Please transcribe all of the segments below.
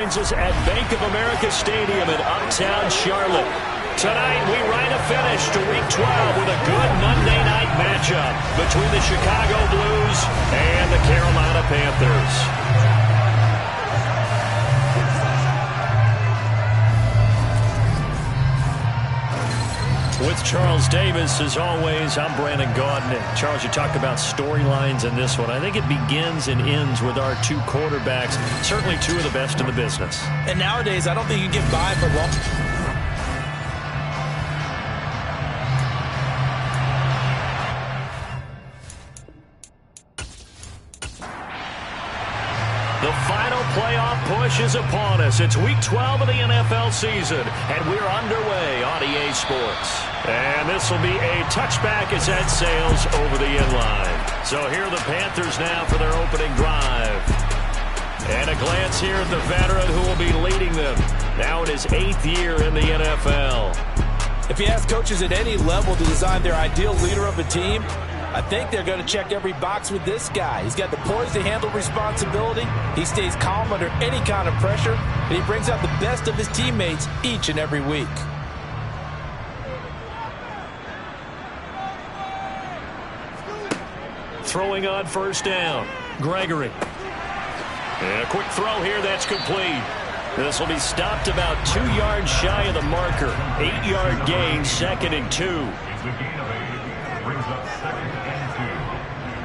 Us at Bank of America Stadium in uptown Charlotte. Tonight, we write a finish to Week 12 with a good Monday night matchup between the Chicago Blues and the Carolina Panthers. With Charles Davis, as always, I'm Brandon Gaudin. Charles, you talked about storylines in this one. I think it begins and ends with our two quarterbacks, certainly two of the best in the business. And nowadays, I don't think you get by for long. The final playoff push is upon us. It's Week 12 of the NFL season, and we're underway on EA Sports. And this will be a touchback as that sails over the inline. So here are the Panthers now for their opening drive. And a glance here at the veteran who will be leading them now in his 8th year in the NFL. If you ask coaches at any level to design their ideal leader of a team, I think they're going to check every box with this guy. He's got the poise to handle responsibility. He stays calm under any kind of pressure, and he brings out the best of his teammates each and every week. Throwing on first down, Gregory. And a quick throw here that's complete. This will be stopped about 2 yards shy of the marker. 8-yard gain, 2nd and 2. Brings up 2nd and 2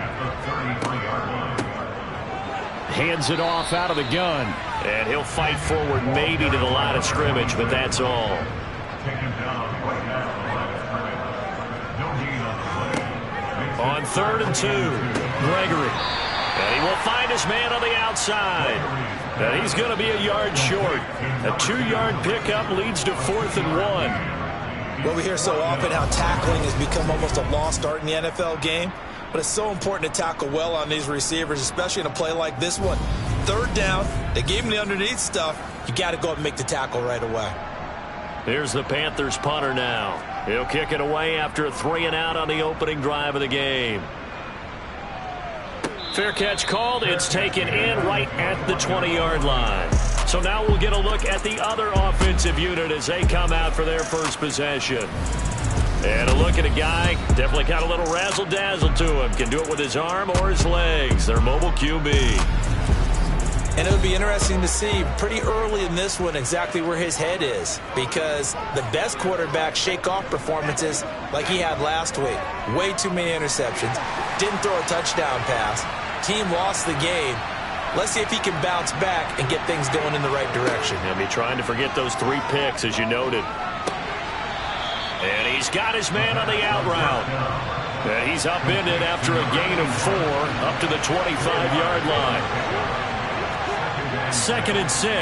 at the 33-yard line. Hands it off out of the gun. And he'll fight forward maybe to the line of scrimmage, but that's all. Taken down right now to the line of scrimmage. No gain on the play. On 3rd and 2, Gregory. And he will find his man on the outside. And he's going to be a yard short. A 2-yard pickup leads to 4th and 1. Well, we hear so often how tackling has become almost a lost art in the NFL game. But it's so important to tackle well on these receivers, especially in a play like this one. 3rd down, they gave him the underneath stuff. You got to go and make the tackle right away. Here's the Panthers punter now. He'll kick it away after a 3-and-out on the opening drive of the game. Fair catch called. It's taken in right at the 20-yard line. So now we'll get a look at the other offensive unit as they come out for their first possession. And a look at a guy, definitely got a little razzle-dazzle to him. Can do it with his arm or his legs. Their mobile QB. And it would be interesting to see pretty early in this one exactly where his head is, because the best quarterbacks shake off performances like he had last week. Way too many interceptions. Didn't throw a touchdown pass. Team lost the game. Let's see if he can bounce back and get things going in the right direction. He'll be trying to forget those 3 picks, as you noted. And he's got his man on the out route. And he's upended after a gain of 4 up to the 25-yard line. 2nd and 6. And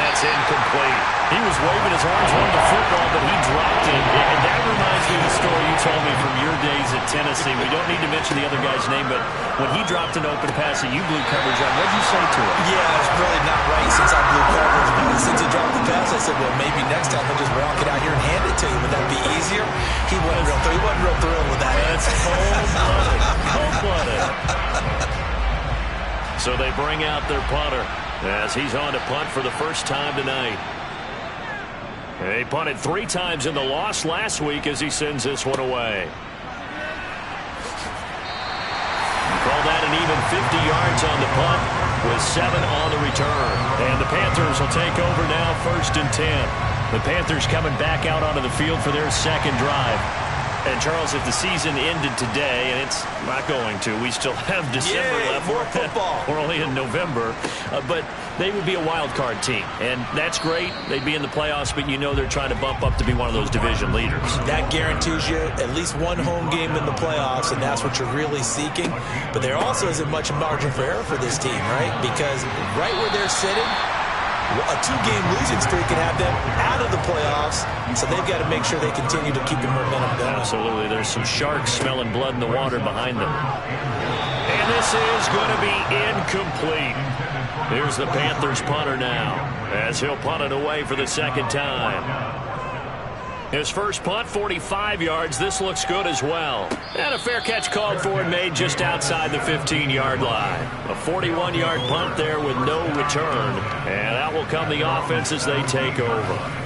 that's incomplete. He was waving his arms on the football, but he dropped it. And that reminds me of the story you told me from your days at Tennessee. We don't need to mention the other guy's name, but when he dropped an open pass that you blew coverage on, what did you say to him? Yeah, it's really not right since I blew coverage. But since he dropped the pass, I said, well, maybe next time he'll just walk it out here and hand it to you. Would that be easier? He wasn't real thrilled with that. That's cold-blooded. Cold-blooded. So they bring out their punter as he's on to punt for the first time tonight. He punted 3 times in the loss last week as he sends this one away. Call that an even 50 yards on the punt with 7 on the return. And the Panthers will take over now 1st and 10. The Panthers coming back out onto the field for their second drive. And, Charles, if the season ended today, and it's not going to, we still have December left. More football. We're only in November. But they would be a wild card team. And that's great. They'd be in the playoffs, but you know they're trying to bump up to be one of those division leaders. That guarantees you at least 1 home game in the playoffs, and that's what you're really seeking. But there also isn't much margin for error for this team, right? Because right where they're sitting, a 2-game losing streak can have them out of the playoffs, so they've got to make sure they continue to keep the momentum going. Absolutely. There's some sharks smelling blood in the water behind them. And this is going to be incomplete. Here's the Panthers punter now as he'll punt it away for the 2nd time. His first punt, 45 yards. This looks good as well. And a fair catch called for and made just outside the 15-yard line. A 41-yard punt there with no return. And out will come the offense as they take over.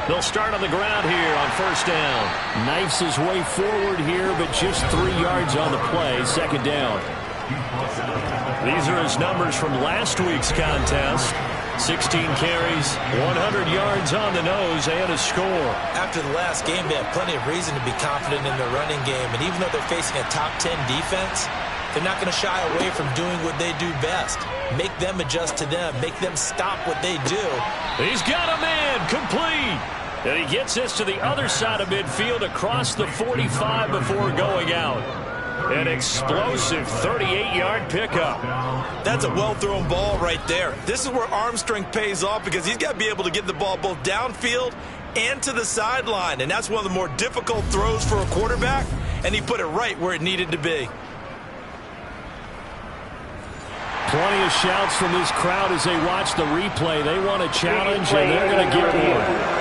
They'll start on the ground here on first down. Knifes his way forward here, but just 3 yards on the play. Second down. These are his numbers from last week's contest. 16 carries, 100 yards on the nose, and a score. After the last game, they have plenty of reason to be confident in their running game. And even though they're facing a top 10 defense, they're not going to shy away from doing what they do best. Make them adjust to them. Make them stop what they do. He's got a man, complete. And he gets this to the other side of midfield across the 45 before going out. An explosive 38-yard pickup. That's a well-thrown ball right there. This is where arm strength pays off because he's got to be able to get the ball both downfield and to the sideline. And that's one of the more difficult throws for a quarterback. And he put it right where it needed to be. Plenty of shouts from this crowd as they watch the replay. They want a challenge, and they're going to get one.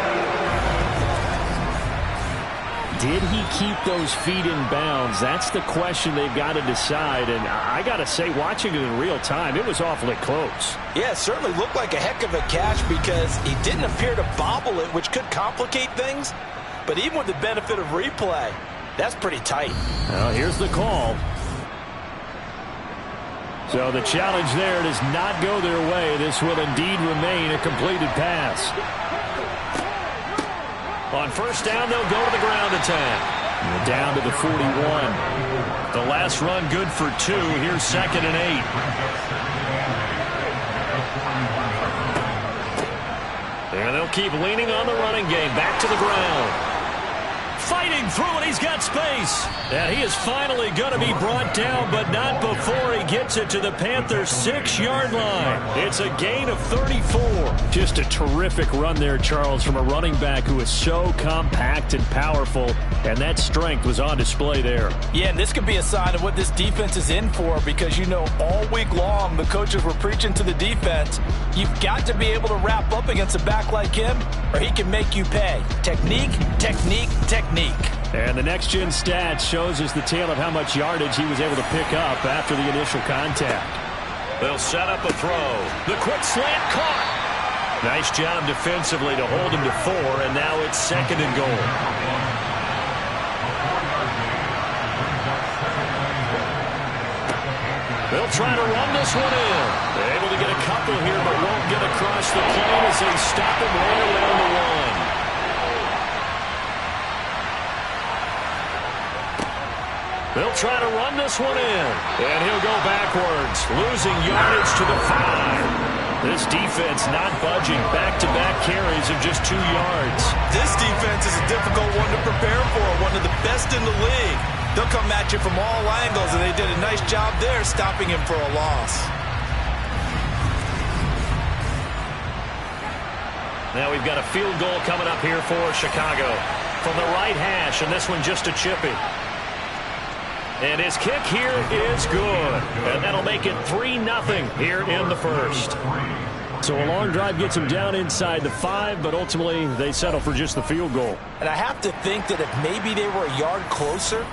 Did he keep those feet in bounds? That's the question they've got to decide. And I got to say, watching it in real time, it was awfully close. Yeah, it certainly looked like a heck of a catch because he didn't appear to bobble it, which could complicate things. But even with the benefit of replay, that's pretty tight. Well, here's the call. So the challenge there does not go their way. This will indeed remain a completed pass. On first down, they'll go to the ground attack. Down to the 41. The last run good for 2. Here's 2nd and 8. And they'll keep leaning on the running game. Back to the ground. Fighting through it. He's got space. And he is finally going to be brought down, but not before he gets it to the Panthers' 6-yard line. It's a gain of 34. Just a terrific run there, Charles, from a running back who is so compact and powerful, and that strength was on display there. Yeah, and this could be a sign of what this defense is in for because, you know, all week long the coaches were preaching to the defense, you've got to be able to wrap up against a back like him or he can make you pay. Technique, technique, technique. And the next-gen stats shows us the tale of how much yardage he was able to pick up after the initial contact. They'll set up a throw. The quick slant caught. Nice job defensively to hold him to 4, and now it's 2nd and goal. They'll try to run this one in. They're able to get a couple here, but won't get across the plane as they stop him right around the 1. They'll try to run this one in. And he'll go backwards, losing yardage to the 5. This defense not budging. Back-to-back carries of just 2 yards. This defense is a difficult one to prepare for, one of the best in the league. They'll come at you from all angles, and they did a nice job there stopping him for a loss. Now we've got a field goal coming up here for Chicago. From the right hash, and this one just a chippy. And his kick here is good. And that'll make it 3-0 here in the first. So a long drive gets them down inside the 5, but ultimately they settle for just the field goal. And I have to think that if maybe they were a yard closer,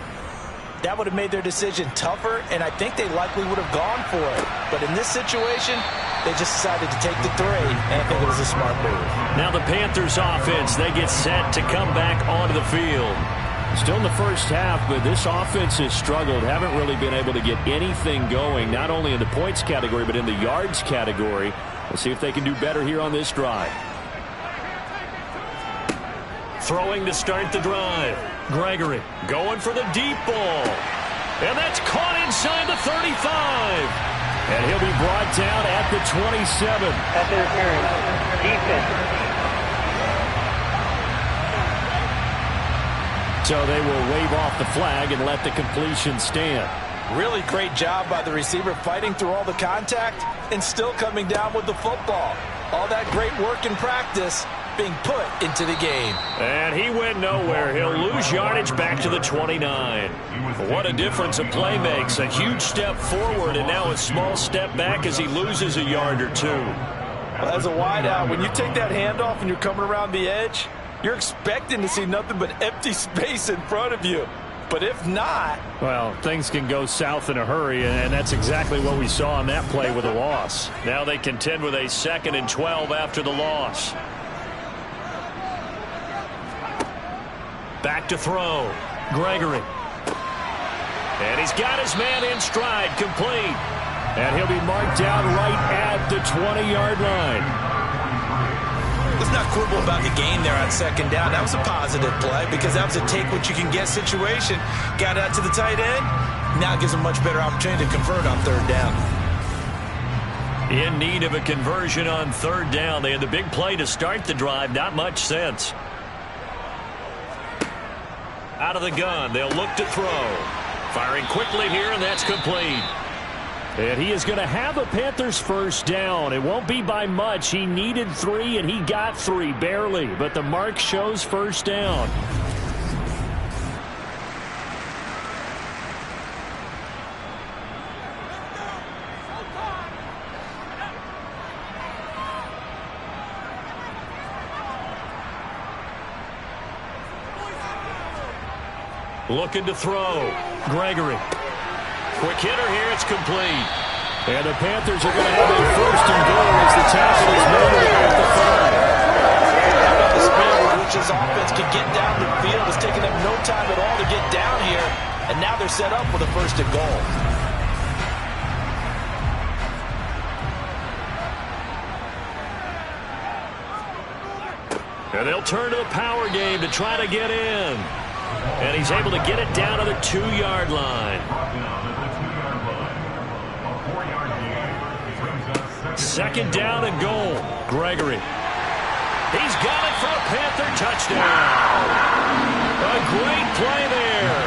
that would have made their decision tougher, and I think they likely would have gone for it. But in this situation, they just decided to take the 3, and I think it was a smart move. Now the Panthers offense, they get set to come back onto the field. Still in the first half, but this offense has struggled. Haven't really been able to get anything going, not only in the points category, but in the yards category. We'll see if they can do better here on this drive. Throwing to start the drive. Gregory going for the deep ball. And that's caught inside the 35. And he'll be brought down at the 27. At their turn, defense. So they will wave off the flag and let the completion stand. Really great job by the receiver fighting through all the contact and still coming down with the football. All that great work in practice being put into the game. And he went nowhere. He'll lose yardage back to the 29. What a difference a play makes. A huge step forward and now a small step back as he loses a yard or two. Well, as a wideout, when you take that handoff and you're coming around the edge, you're expecting to see nothing but empty space in front of you. But if not... well, things can go south in a hurry, and that's exactly what we saw on that play with a loss. Now they contend with a 2nd and 12 after the loss. Back to throw. Gregory. And he's got his man in stride, complete. And he'll be marked down right at the 20-yard line. Let's not quibble about the gain there on 2nd down. That was a positive play because that was a take-what-you-can-get situation. Got out to the tight end. Now it gives him a much better opportunity to convert on 3rd down. In need of a conversion on 3rd down. They had the big play to start the drive. Not much sense. Out of the gun. They'll look to throw. Firing quickly here, and that's complete. And he is going to have a Panthers first down. It won't be by much. He needed 3, and he got 3, barely. But the mark shows first down. Looking to throw. Gregory. Quick hitter here. It's complete. And the Panthers are going to have a first and goal as the tackle is made at the 5. How about the speed with which his offense can get down the field? It's taking them no time at all to get down here. And now they're set up with a first and goal. And they'll turn to a power game to try to get in. And he's able to get it down to the 2-yard line. 2nd down and goal. Gregory. He's got it for a Panther touchdown. A great play there.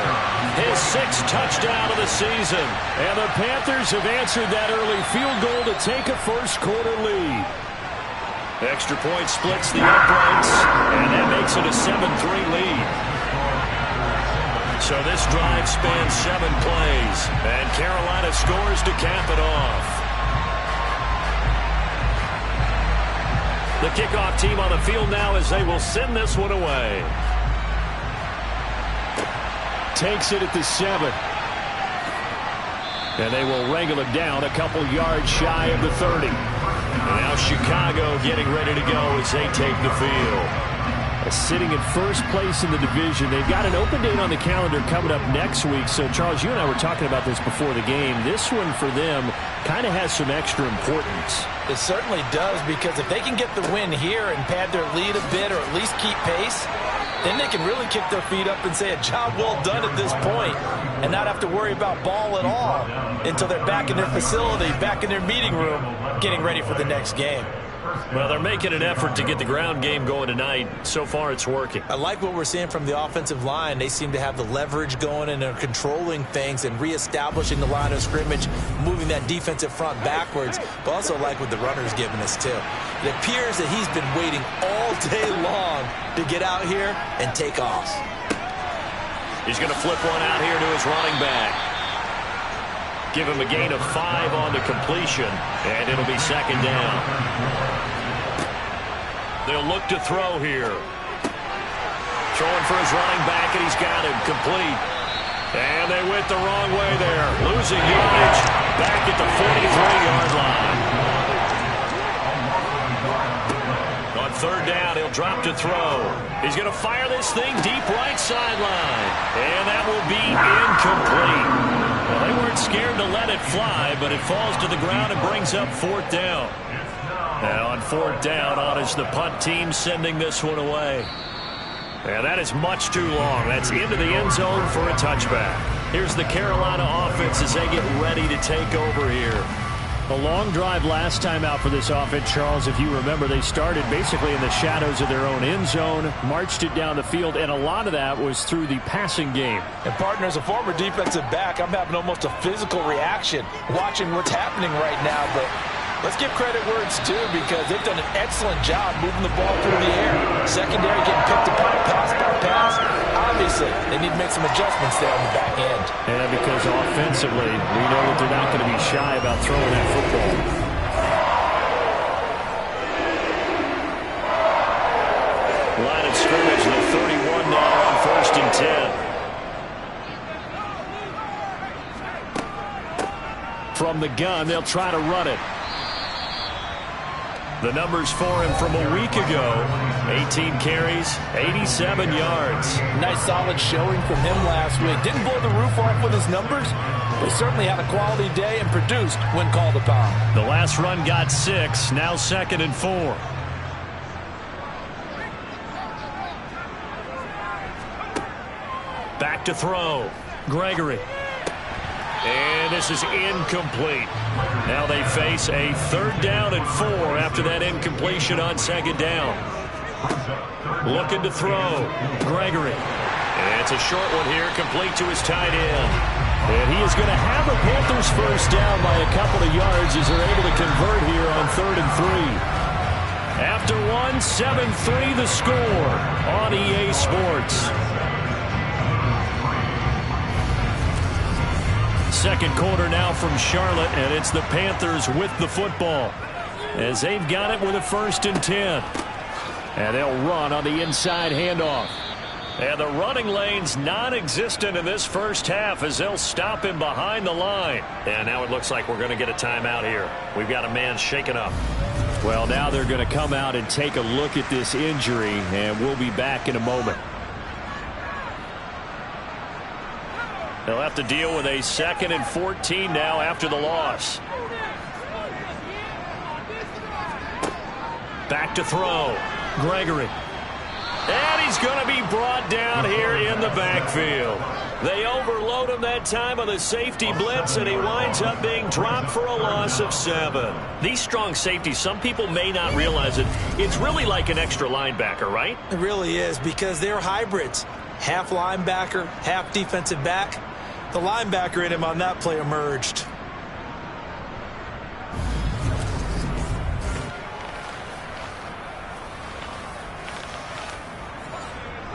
His 6th touchdown of the season. And the Panthers have answered that early field goal to take a first-quarter lead. Extra point splits the uprights, and that makes it a 7-3 lead. So this drive spans 7 plays, and Carolina scores to cap it off. The kickoff team on the field now as they will send this one away. Takes it at the 7. And they will wrangle it down a couple yards shy of the 30. And now Chicago getting ready to go as they take the field. Sitting in first place in the division. They've got an open date on the calendar coming up next week. So, Charles, you and I were talking about this before the game. This one for them kind of has some extra importance. It certainly does, because if they can get the win here and pad their lead a bit or at least keep pace, then they can really kick their feet up and say a job well done at this point and not have to worry about ball at all until they're back in their facility, back in their meeting room, getting ready for the next game. Well, they're making an effort to get the ground game going tonight. So far, it's working. I like what we're seeing from the offensive line. They seem to have the leverage going, and they're controlling things and reestablishing the line of scrimmage, moving that defensive front backwards, but also like what the runner's giving us, too. It appears that he's been waiting all day long to get out here and take off. He's going to flip one out here to his running back. Give him a gain of 5 on the completion, and it'll be 2nd down. They'll look to throw here. Throwing for his running back, and he's got him complete. And they went the wrong way there. Losing yardage back at the 43-yard line. On 3rd down, he'll drop to throw. He's going to fire this thing deep right sideline. And that will be incomplete. Well, they weren't scared to let it fly, but it falls to the ground and brings up 4th down. Now on 4th down, on is the punt team sending this one away. And that is much too long. That's into the end zone for a touchback. Here's the Carolina offense as they get ready to take over here. A long drive last time out for this offense, Charles. If you remember, they started basically in the shadows of their own end zone, marched it down the field, and a lot of that was through the passing game. And, partner, as a former defensive back, I'm having almost a physical reaction watching what's happening right now. But Let's give credit where it's due because they've done an excellent job moving the ball through the air. Secondary getting picked apart pass by pass. Obviously, they need to make some adjustments there on the back end. Yeah, because offensively, we know that they're not going to be shy about throwing that football. Line of scrimmage, the 31 now on 1st and 10. From the gun, they'll try to run it. The numbers for him from a week ago, 18 carries, 87 yards. Nice solid showing from him last week. Didn't blow the roof off with his numbers, but he certainly had a quality day and produced when called upon. The last run got 6, now 2nd and 4. Back to throw. Gregory. And this is incomplete. Now they face a 3rd down and 4 after that incompletion on 2nd down. Looking to throw. Gregory. And it's a short one here, complete to his tight end. And he is going to have the Panthers first down by a couple of yards as they're able to convert here on 3rd and 3. After 7-3 the score on EA Sports. Second quarter now from Charlotte, and it's the Panthers with the football as they've got it with a 1st and 10. And they'll run on the inside handoff. And the running lane's non-existent in this first half as they'll stop him behind the line. And now it looks like we're going to get a timeout here. We've got a man shaken up. Well, now they're going to come out and take a look at this injury, and we'll be back in a moment. They'll have to deal with a 2nd and 14 now after the loss. Back to throw. Gregory. And he's going to be brought down here in the backfield. They overload him that time on the safety blitz, and he winds up being dropped for a loss of 7. These strong safeties, some people may not realize it. It's really like an extra linebacker, right? It really is because they're hybrids. Half linebacker, half defensive back. The linebacker in him on that play emerged.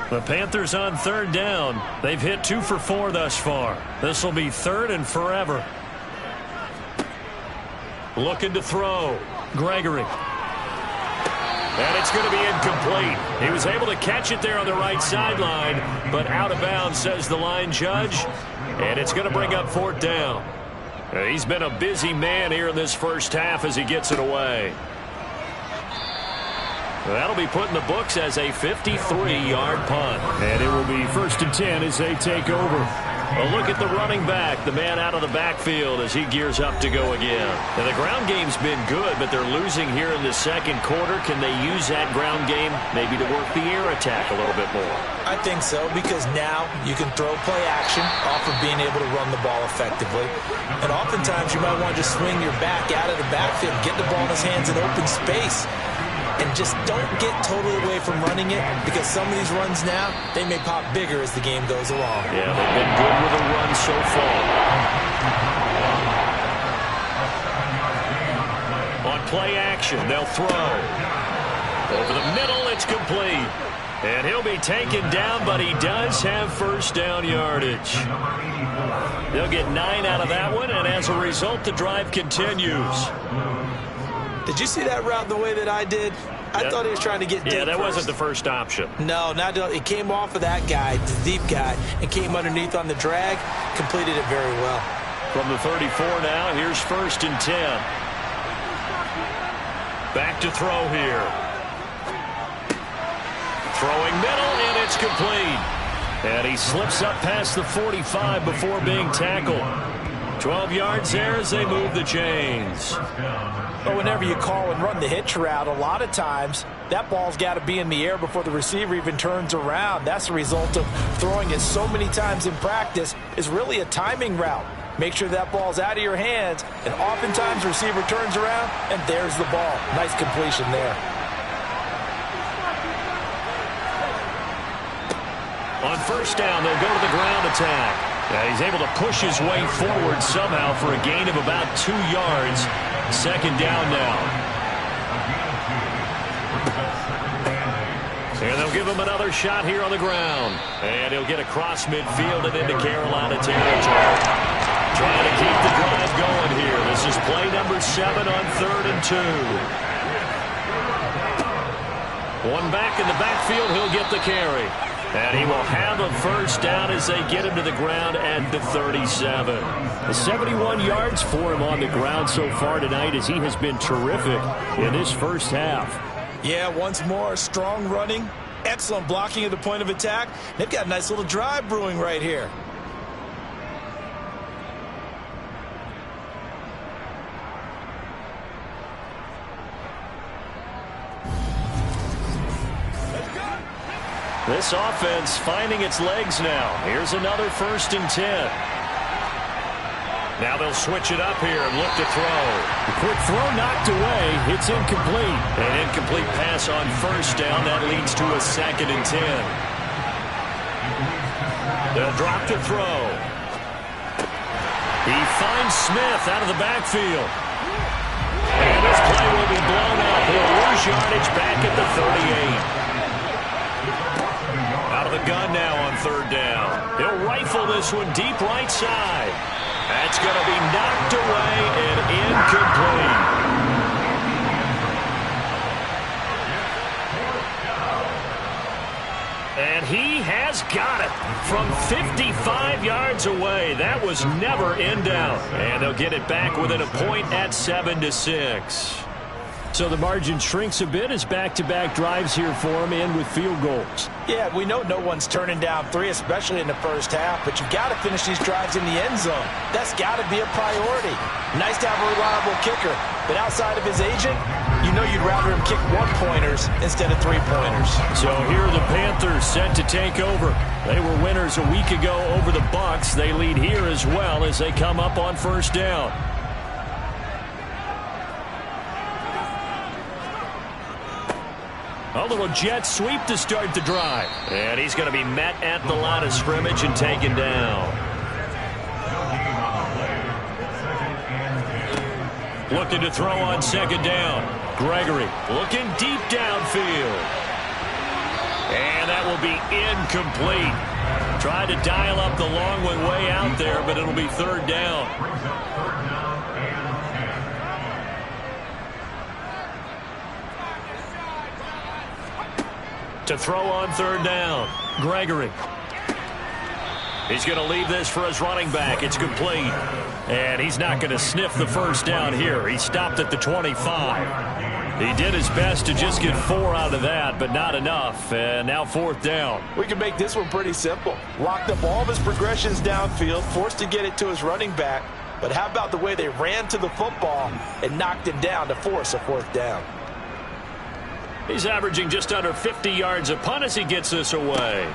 The Panthers on 3rd down. They've hit 2 for 4 thus far. This will be 3rd and forever. Looking to throw. Gregory. And it's going to be incomplete. He was able to catch it there on the right sideline, but out of bounds, says the line judge. And it's going to bring up 4th down. He's been a busy man here in this first half as he gets it away. That'll be put in the books as a 53-yard punt. And it will be 1st and 10 as they take over. A look at the running back, the man out of the backfield as he gears up to go again. Now, the ground game's been good, but they're losing here in the second quarter. Can they use that ground game maybe to work the air attack a little bit more? I think so, because now you can throw play action off of being able to run the ball effectively. And oftentimes you might want to just swing your back out of the backfield, get the ball in his hands in open space. And just don't get totally away from running it, because some of these runs now, they may pop bigger as the game goes along. Yeah, they've been good with a run so far. On play action, they'll throw. Over the middle, it's complete. And he'll be taken down, but he does have 1st down yardage. They'll get 9 out of that one, and as a result, the drive continues. Did you see that route the way that I did? I thought he was trying to get deep. Yeah, that first. wasn't the first option. No, it came off of that guy, the deep guy, and came underneath on the drag. Completed it very well. From the 34 now, here's 1st and 10. Back to throw here. Throwing middle, and it's complete. And he slips up past the 45 before being tackled. 12 yards there as they move the chains. But whenever you call and run the hitch route, a lot of times that ball's got to be in the air before the receiver even turns around. That's the result of throwing it so many times in practice. Is really a timing route. Make sure that ball's out of your hands, and oftentimes the receiver turns around, and there's the ball. Nice completion there. On 1st down, they'll go to the ground attack. Yeah, he's able to push his way forward somehow for a gain of about 2 yards. Second down now. And they'll give him another shot here on the ground. And he'll get across midfield and into Carolina territory. Trying to keep the drive going here. This is play number 7 on 3rd and 2. One back in the backfield. He'll get the carry. And he will have a first down as they get him to the ground at the 37. 71 yards for him on the ground so far tonight as he has been terrific in this first half. Yeah, once more, strong running, excellent blocking at the point of attack. They've got a nice little drive brewing right here. This offense finding its legs now. Here's another 1st and 10. Now they'll switch it up here and look to throw. The quick throw knocked away. It's incomplete. An incomplete pass on 1st down. That leads to a 2nd and 10. They'll drop to throw. He finds Smith out of the backfield. And this play will be blown up. He'll lose yardage back at the 38. Out of the gun now on 3rd down. He'll rifle this one deep right side. That's going to be knocked away and incomplete. And he has got it from 55 yards away. That was never in doubt. And they'll get it back within a point at 7-6. So the margin shrinks a bit as back-to-back drives here for him and with field goals. Yeah, we know no one's turning down 3, especially in the first half, but you've got to finish these drives in the end zone. That's got to be a priority. Nice to have a reliable kicker, but outside of his agent, you know you'd rather him kick 1-pointers instead of 3-pointers. So here are the Panthers set to take over. They were winners a week ago over the Bucs. They lead here as well as they come up on 1st down. A little jet sweep to start the drive. And he's going to be met at the line of scrimmage and taken down. Looking to throw on 2nd down. Gregory looking deep downfield. And that will be incomplete. Tried to dial up the long one way out there, but it'll be 3rd down. To throw on 3rd down. Gregory. He's going to leave this for his running back. It's complete. And he's not going to sniff the first down here. He stopped at the 25. He did his best to just get 4 out of that, but not enough. And now 4th down. We can make this one pretty simple. Locked up all of his progressions downfield, forced to get it to his running back. But how about the way they ran to the football and knocked him down to force a 4th down? He's averaging just under 50 yards a punt as he gets this away.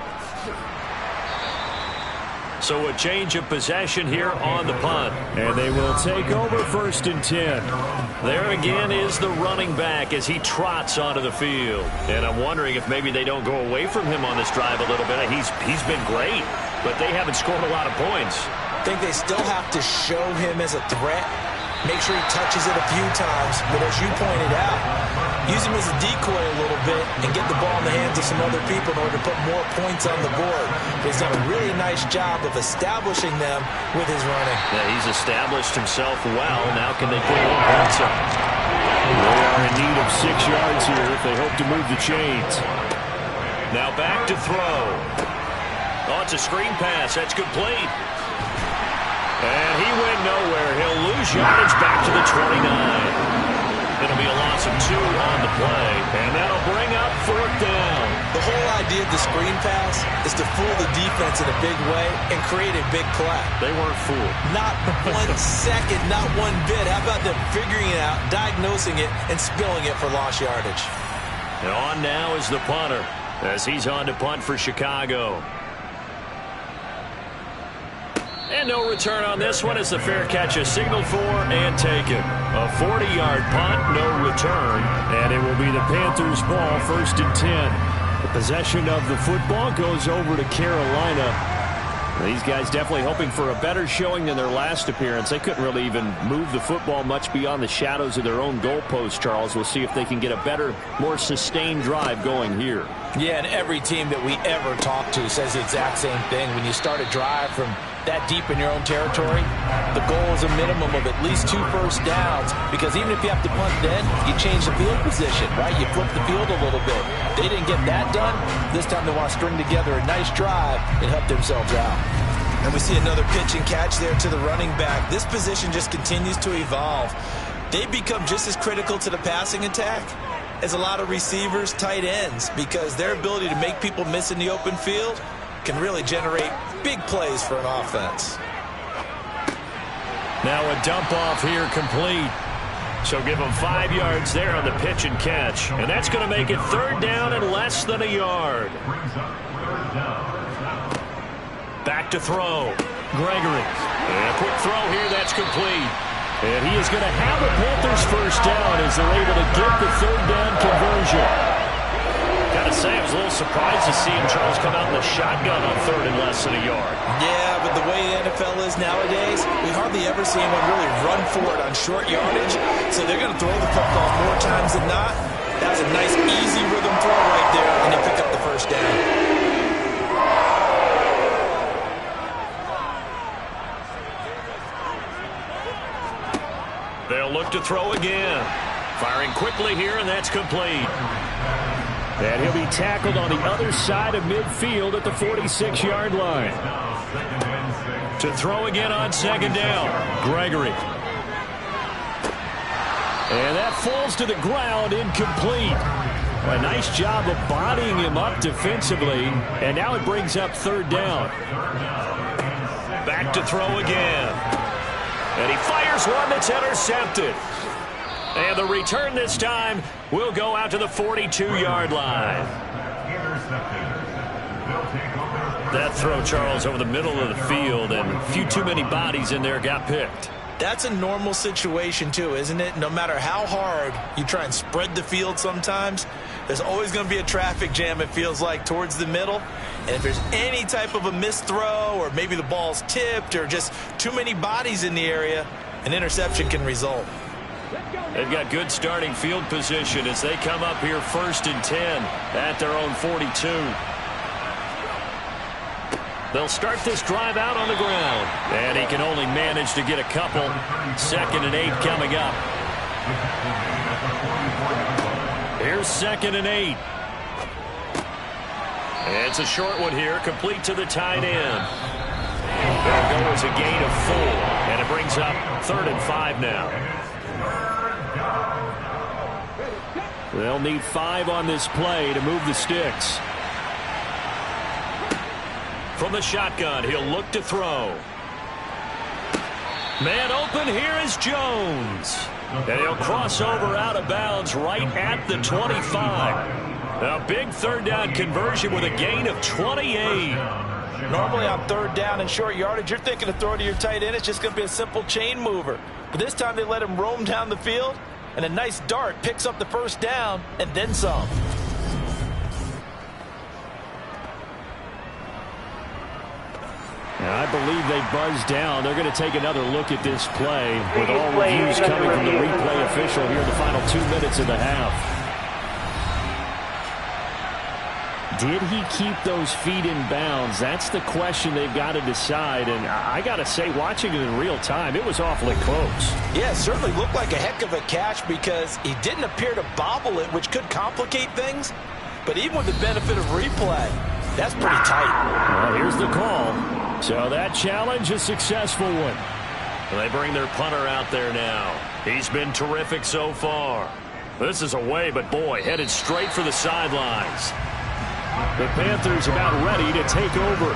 So a change of possession here on the punt. And they will take over 1st and 10. There again is the running back as he trots onto the field. And I'm wondering if maybe they don't go away from him on this drive a little bit. He's been great, but they haven't scored a lot of points. I think they still have to show him as a threat. Make sure he touches it a few times, but as you pointed out, use him as a decoy a little bit and get the ball in the hands of some other people in order to put more points on the board. He's done a really nice job of establishing them with his running. Yeah, he's established himself well. Now can they put more points up? They are in need of 6 yards here if they hope to move the chains. Now back to throw. Oh, it's a screen pass. That's complete. And he went nowhere. He'll lose yardage back to the 29. It'll be a loss of 2 on the play. And that'll bring up 4th down. The whole idea of the screen pass is to fool the defense in a big way and create a big play. They weren't fooled. Not 1 second, not 1 bit. How about them figuring it out, diagnosing it, and spilling it for lost yardage? And on now is the punter as he's on to punt for Chicago. And no return on this one as the fair catch is signaled for and taken. A 40-yard punt, no return. And it will be the Panthers' ball, 1st and 10. The possession of the football goes over to Carolina. These guys definitely hoping for a better showing than their last appearance. They couldn't really even move the football much beyond the shadows of their own goalpost, Charles. We'll see if they can get a better, more sustained drive going here. Yeah, and every team that we ever talk to says the exact same thing. When you start a drive from that deep in your own territory, the goal is a minimum of at least 2 first downs, because even if you have to punt then, you change the field position, right? You flip the field a little bit. They didn't get that done. This time they want to string together a nice drive and help themselves out. And we see another pitch and catch there to the running back. This position just continues to evolve. They become just as critical to the passing attack as a lot of receivers, tight ends, because their ability to make people miss in the open field can really generate big plays for an offense. Now a dump off here complete. So give them 5 yards there on the pitch and catch. And that's going to make it 3rd down and less than a yard. Back to throw. Gregory. And a quick throw here. That's complete. And he is going to have a Panthers first down as they're able to get the 3rd down conversion. Got to say, I was a little surprised to see him, Charles, come out in the shotgun on 3rd and less than a yard. Yeah, but the way the NFL is nowadays, we hardly ever see anyone really run for it on short yardage. So they're going to throw the football more times than not. That's a nice, easy rhythm throw right there, and they pick up the first down. They'll look to throw again. Firing quickly here, and that's complete. And he'll be tackled on the other side of midfield at the 46-yard line. To throw again on 2nd down. Gregory. And that falls to the ground, incomplete. A nice job of bodying him up defensively. And now it brings up 3rd down. Back to throw again. And he fires one that's intercepted. And the return this time will go out to the 42-yard line. That throw, Charles, over the middle of the field, and a few too many bodies in there got picked. That's a normal situation, too, isn't it? No matter how hard you try and spread the field sometimes, there's always going to be a traffic jam, it feels like, towards the middle. And if there's any type of a missed throw, or maybe the ball's tipped, or just too many bodies in the area, an interception can result. They've got good starting field position as they come up here 1st and 10 at their own 42. They'll start this drive out on the ground. And he can only manage to get a couple. 2nd and 8 coming up. Here's 2nd and 8. It's a short one here, complete to the tight end. There goes a gain of 4, and it brings up 3rd and 5 now. They'll need 5 on this play to move the sticks. From the shotgun, he'll look to throw. Man open, here is Jones. And he'll cross over out of bounds right at the 25. A big 3rd down conversion with a gain of 28. Normally on 3rd down and short yardage, you're thinking of throw to your tight end. It's just going to be a simple chain mover. But this time they let him roam down the field, and a nice dart picks up the first down and then some. Now, I believe they buzzed down. They're going to take another look at this play with all reviews coming from the replay official here in the final 2 minutes of the half. Did he keep those feet in bounds? That's the question they've got to decide. And I got to say, watching it in real time, it was awfully close. Yeah, it certainly looked like a heck of a catch because he didn't appear to bobble it, which could complicate things. But even with the benefit of replay, that's pretty tight. Well, here's the call. So that challenge, a successful one. They bring their punter out there now. He's been terrific so far. This is away, but boy, headed straight for the sidelines. The Panthers about ready to take over.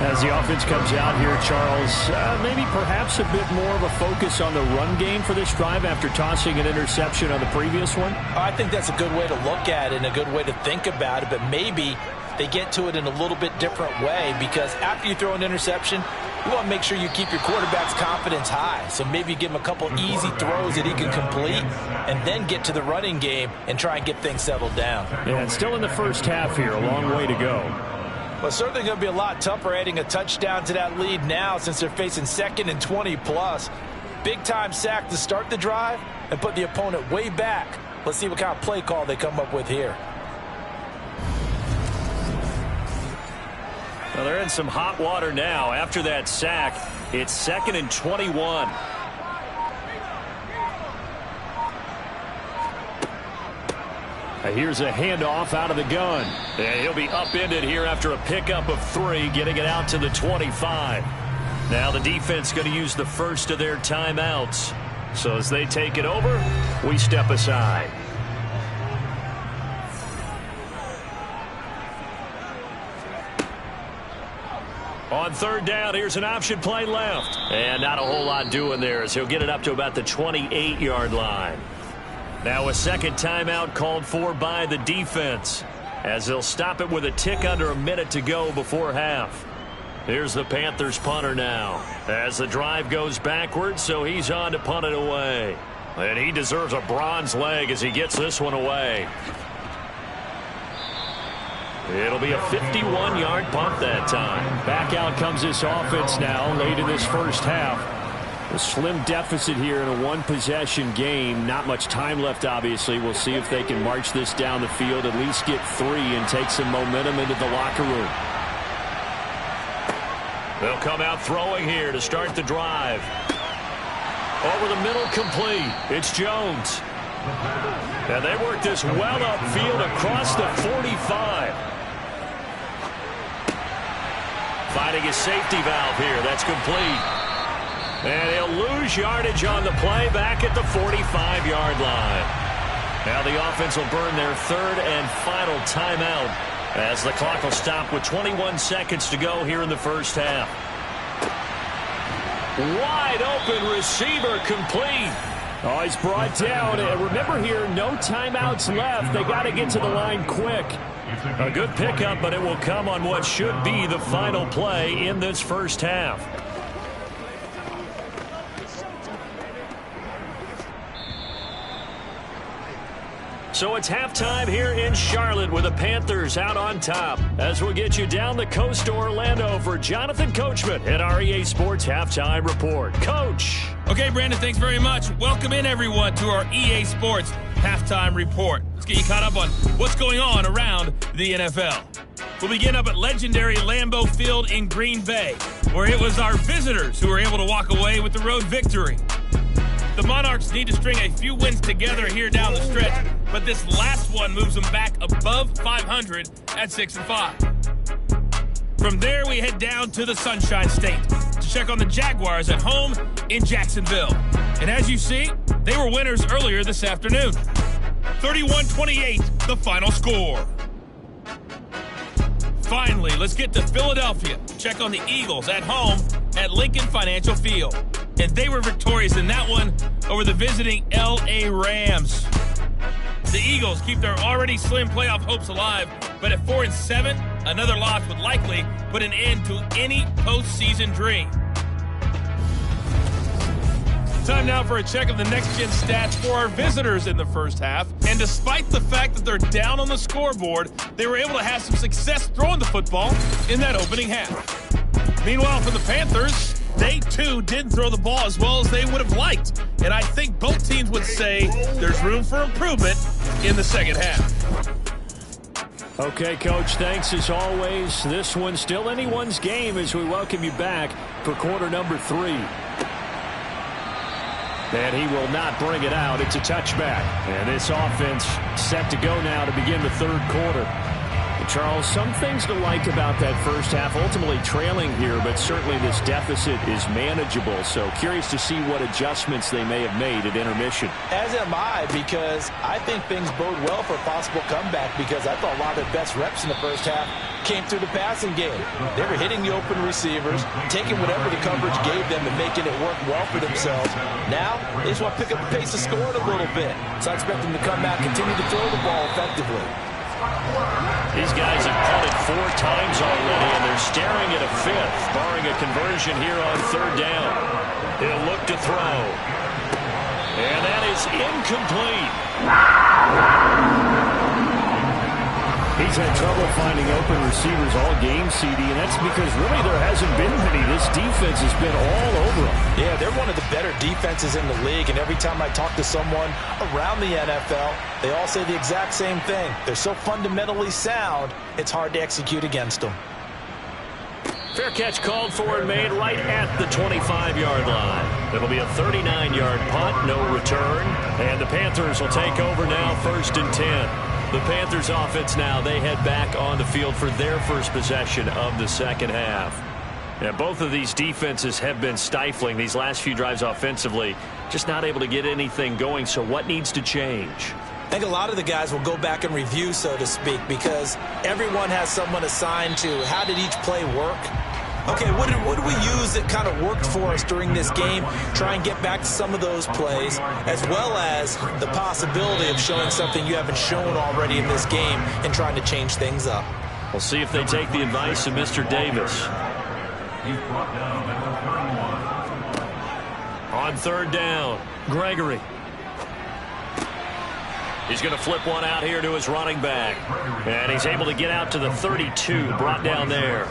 As the offense comes out here, Charles, maybe perhaps a bit more of a focus on the run game for this drive after tossing an interception on the previous one? I think that's a good way to look at it and a good way to think about it, but maybe they get to it in a little bit different way because after you throw an interception, you want to make sure you keep your quarterback's confidence high. So maybe give him a couple easy throws that he can complete and then get to the running game and try and get things settled down. Yeah, it's still in the first half here. A long way to go. Well, certainly going to be a lot tougher adding a touchdown to that lead now since they're facing 2nd and 20+. Big-time sack to start the drive and put the opponent way back. Let's see what kind of play call they come up with here. Well, they're in some hot water now. After that sack, it's 2nd and 21. Here's a handoff out of the gun. And he'll be upended here after a pickup of 3, getting it out to the 25. Now the defense going to use the first of their timeouts. So as they take it over, we step aside. On 3rd down, here's an option play left. And not a whole lot doing there as he'll get it up to about the 28-yard line. Now a second timeout called for by the defense as they'll stop it with a tick under a minute to go before half. Here's the Panthers punter now as the drive goes backwards, so he's on to punt it away. And he deserves a bronze leg as he gets this one away. It'll be a 51-yard punt that time. Back out comes this offense now late in this first half. A slim deficit here in a one-possession game. Not much time left, obviously. We'll see if they can march this down the field, at least get 3 and take some momentum into the locker room. They'll come out throwing here to start the drive. Over the middle, complete. It's Jones. And they work this well upfield across the 45. Finding a safety valve here. That's complete. And he'll lose yardage on the play back at the 45-yard line. Now the offense will burn their 3rd and final timeout as the clock will stop with 21 seconds to go here in the first half. Wide open receiver, complete. Oh, he's brought down. And remember here, no timeouts left. They got to get to the line quick. A good pickup, but it will come on what should be the final play in this first half. So it's halftime here in Charlotte with the Panthers out on top. As we'll get you down the coast to Orlando for Jonathan Coachman at our EA Sports Halftime Report. Coach. Okay, Brandon, thanks very much. Welcome in, everyone, to our EA Sports Halftime Report. Let's get you caught up on what's going on around the NFL. We'll begin up at legendary Lambeau Field in Green Bay, where it was our visitors who were able to walk away with the road victory. The Monarchs need to string a few wins together here down the stretch, but this last one moves them back above 500 at 6-5. From there, we head down to the Sunshine State to check on the Jaguars at home in Jacksonville. And as you see, they were winners earlier this afternoon. 31-28, the final score. Finally, let's get to Philadelphia. Check on the Eagles at home at Lincoln Financial Field. And they were victorious in that one over the visiting L.A. Rams. The Eagles keep their already slim playoff hopes alive, but at 4-7, another loss would likely put an end to any postseason dream. Time now for a check of the next-gen stats for our visitors in the first half. And despite the fact that they're down on the scoreboard, they were able to have some success throwing the football in that opening half. Meanwhile, for the Panthers, they too didn't throw the ball as well as they would have liked. And I think both teams would say there's room for improvement in the second half. Okay, Coach, thanks as always. This one's still anyone's game as we welcome you back for quarter number 3. And he will not bring it out. It's a touchback. And this offense set to go now to begin the third quarter. Charles, some things to like about that first half, ultimately trailing here, but certainly this deficit is manageable. So curious to see what adjustments they may have made at intermission. As am I, because I think things bode well for a possible comeback, because I thought a lot of the best reps in the first half came through the passing game. They were hitting the open receivers, taking whatever the coverage gave them and making it work well for themselves. Now, they just want to pick up the pace of scoring a little bit. So I expect them to come out, continue to throw the ball effectively. These guys have punted 4 times already, and they're staring at a 5th, barring a conversion here on 3rd down. He'll look to throw. And that is incomplete. He's He's had trouble finding open receivers all game, CD, and that's because really there hasn't been many. This defense has been all over them. Yeah, they're one of the better defenses in the league, and every time I talk to someone around the NFL, they all say the exact same thing. They're so fundamentally sound, it's hard to execute against them. Fair catch called for and made right at the 25-yard line. It'll be a 39-yard punt, no return. And the Panthers will take over now, 1st and 10. The Panthers offense now, they head back on the field for their first possession of the second half. Yeah, both of these defenses have been stifling these last few drives offensively. Just not able to get anything going, so what needs to change? I think a lot of the guys will go back and review, so to speak, because everyone has someone assigned to how did each play work. Okay, what did we use that kind of worked for us during this game? Try and get back to some of those plays, as well as the possibility of showing something you haven't shown already in this game and trying to change things up. We'll see if they take the advice of Mr. Davis. On 3rd down, Gregory. He's going to flip one out here to his running back. And he's able to get out to the 32, brought down there.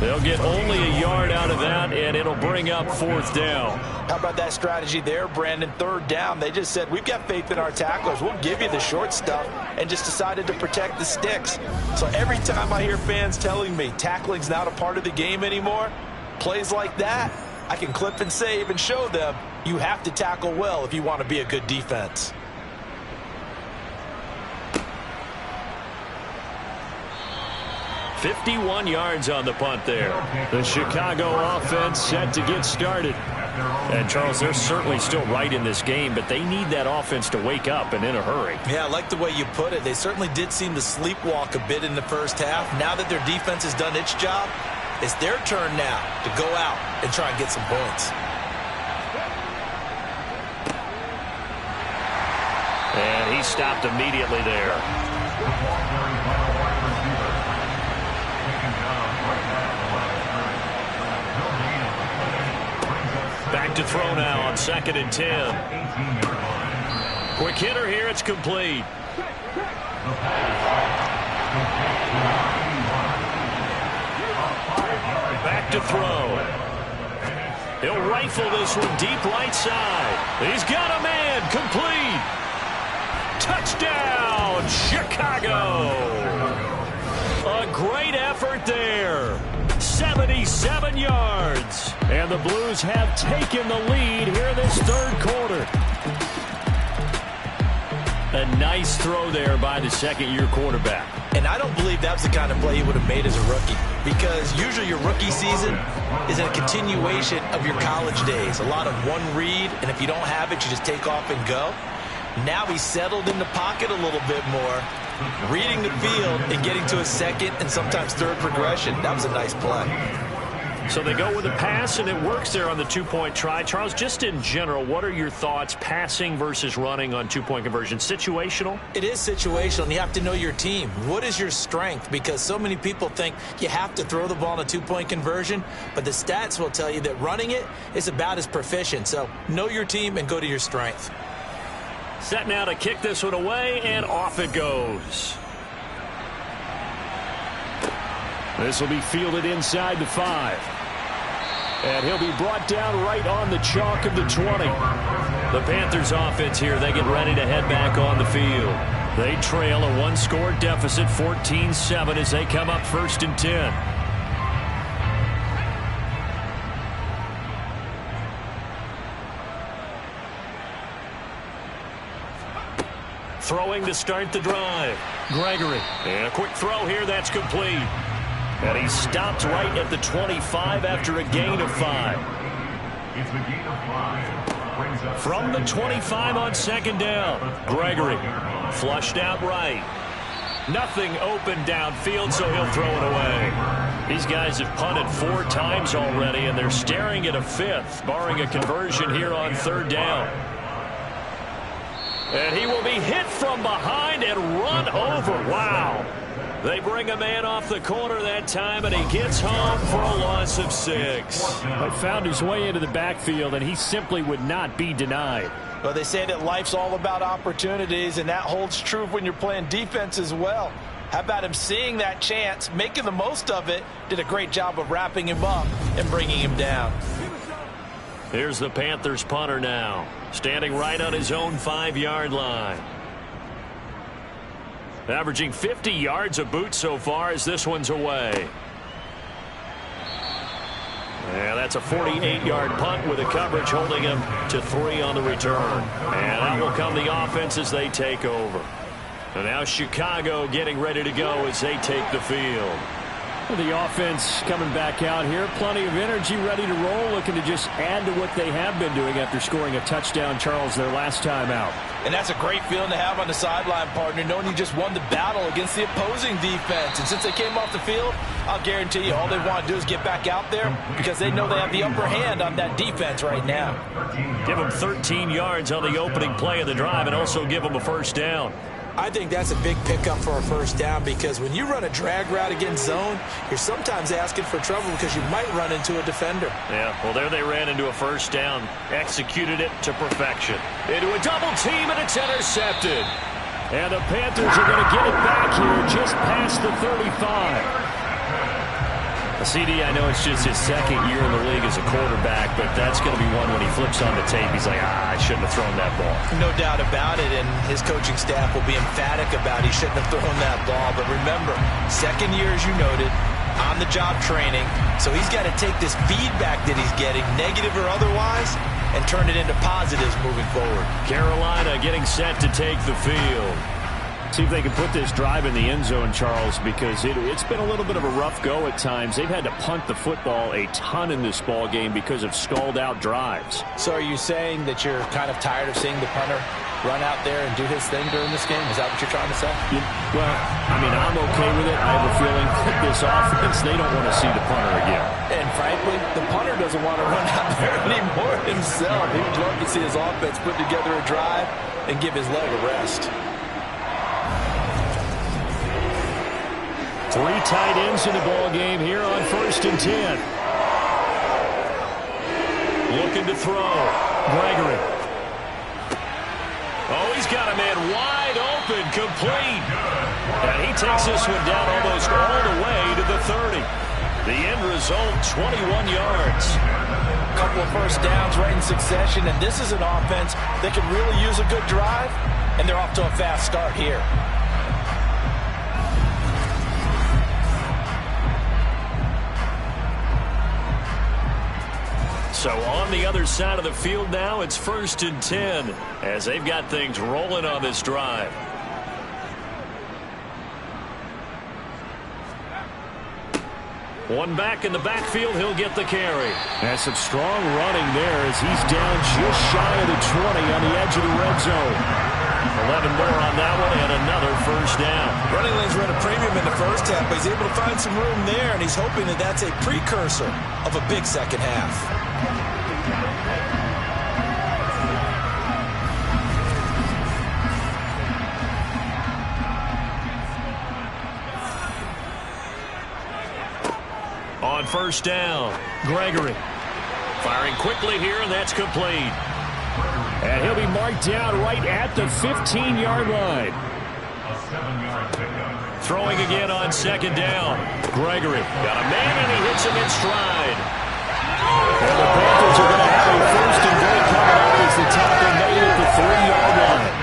They'll get only a yard out of that, and it'll bring up 4th down. How about that strategy there, Brandon? 3rd down, they just said, we've got faith in our tacklers. We'll give you the short stuff, and just decided to protect the sticks. So every time I hear fans telling me tackling's not a part of the game anymore, plays like that, I can clip and save and show them you have to tackle well if you want to be a good defense. "51 yards on the punt there. The Chicago offense set to get started. And, Charles, they're certainly still right in this game, but they need that offense to wake up and in a hurry. Yeah, I like the way you put it. They certainly did seem to sleepwalk a bit in the first half. Now that their defense has done its job, it's their turn now to go out and try and get some points. And he stopped immediately there. Back to throw now on 2nd and 10. Quick hitter here, it's complete. Back to throw. He'll rifle this one deep right side. He's got a man, complete. Touchdown, Chicago. A great effort there. 77 yards. And the Blues have taken the lead here in this 3rd quarter. A nice throw there by the 2nd-year quarterback. And I don't believe that's the kind of play he would have made as a rookie, because usually your rookie season is a continuation of your college days. A lot of one read, and if you don't have it, you just take off and go. Now he's settled in the pocket a little bit more, reading the field and getting to a 2nd and sometimes 3rd progression. That was a nice play. So they go with a pass, and it works there on the 2-point try. Charles, just in general, what are your thoughts passing versus running on 2-point conversion? Situational? It is situational, and you have to know your team. What is your strength? Because so many people think you have to throw the ball in a 2-point conversion, but the stats will tell you that running it is about as proficient. So know your team and go to your strength. Set now to kick this one away, and off it goes. This will be fielded inside the 5. And he'll be brought down right on the chalk of the 20. The Panthers offense here, they get ready to head back on the field. They trail a 1-score deficit, 14-7, as they come up 1st and 10. Throwing to start the drive. Gregory. And a quick throw here, that's complete. And he stopped right at the 25 after a gain of 5. From the 25 on 2nd down. Gregory flushed out right. Nothing open downfield, so he'll throw it away. These guys have punted 4 times already, and they're staring at a 5th, barring a conversion here on 3rd down. And he will be hit from behind and run over. Wow. They bring a man off the corner that time, and he gets home for a loss of 6. He found his way into the backfield, and he simply would not be denied. Well, they say that life's all about opportunities, and that holds true when you're playing defense as well. How about him seeing that chance, making the most of it, did a great job of wrapping him up and bringing him down. Here's the Panthers punter now, standing right on his own 5-yard line. Averaging 50 yards a boot so far as this one's away. And that's a 48-yard punt with a coverage holding him to 3 on the return. And out will come the offense as they take over. And now Chicago getting ready to go as they take the field. The offense coming back out here. Plenty of energy, ready to roll, looking to just add to what they have been doing after scoring a touchdown, Charles, their last time out. And that's a great feeling to have on the sideline, partner, knowing you just won the battle against the opposing defense. And since they came off the field, I'll guarantee you all they want to do is get back out there because they know they have the upper hand on that defense right now. Give them 13 yards on the opening play of the drive and also give them a first down. I think that's a big pickup for a first down because when you run a drag route against zone, you're sometimes asking for trouble because you might run into a defender. Yeah, well, there they ran into a first down, executed it to perfection. Into a double team, and it's intercepted. And the Panthers are going to get it back here just past the 35. CD, I know it's just his second year in the league as a quarterback, but that's going to be one when he flips on the tape. He's like, I shouldn't have thrown that ball. No doubt about it, and his coaching staff will be emphatic about he shouldn't have thrown that ball. But remember, second year, as you noted, on-the-job training, so he's got to take this feedback that he's getting, negative or otherwise, and turn it into positives moving forward. Carolina getting set to take the field. See if they can put this drive in the end zone, Charles, because it's been a little bit of a rough go at times. They've had to punt the football a ton in this ball game because of stalled-out drives. So are you saying that you're kind of tired of seeing the punter run out there and do his thing during this game? Is that what you're trying to say? Well, I mean, I'm okay with it. I have a feeling that this offense, they don't want to see the punter again. And frankly, the punter doesn't want to run out there anymore himself. He would love to see his offense put together a drive and give his leg a rest. 3 tight ends in the ball game here on 1st and 10. Looking to throw. Gregory. Oh, he's got a man wide open, complete. And he takes this one down almost all the way to the 30. The end result, 21 yards. A couple of first downs right in succession, and this is an offense that could really use a good drive, and they're off to a fast start here. So on the other side of the field now, it's 1st and 10 as they've got things rolling on this drive. One back in the backfield, he'll get the carry. That's some strong running there as he's down just shy of the 20 on the edge of the red zone. 11 more on that one and another first down. Running lanes were at a premium in the first half, but he's able to find some room there, and he's hoping that that's a precursor of a big second half. On first down, Gregory. Firing quickly here, and that's complete. And he'll be marked down right at the 15-yard line. Throwing again on 2nd down. Gregory got a man, and he hits him in stride. And the Panthers are going to have a 1st and goal coming up as the tackle made at the 3-yard line.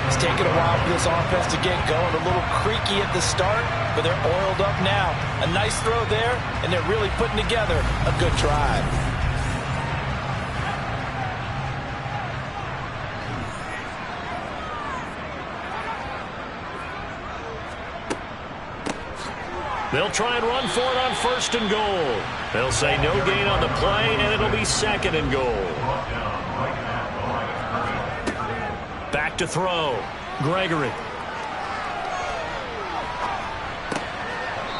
It's taken a while for this offense to get going. A little creaky at the start, but they're oiled up now. A nice throw there, and they're really putting together a good drive. They'll try and run for it on 1st and goal. They'll say no gain on the play, and it'll be 2nd and goal. Back to throw. Gregory.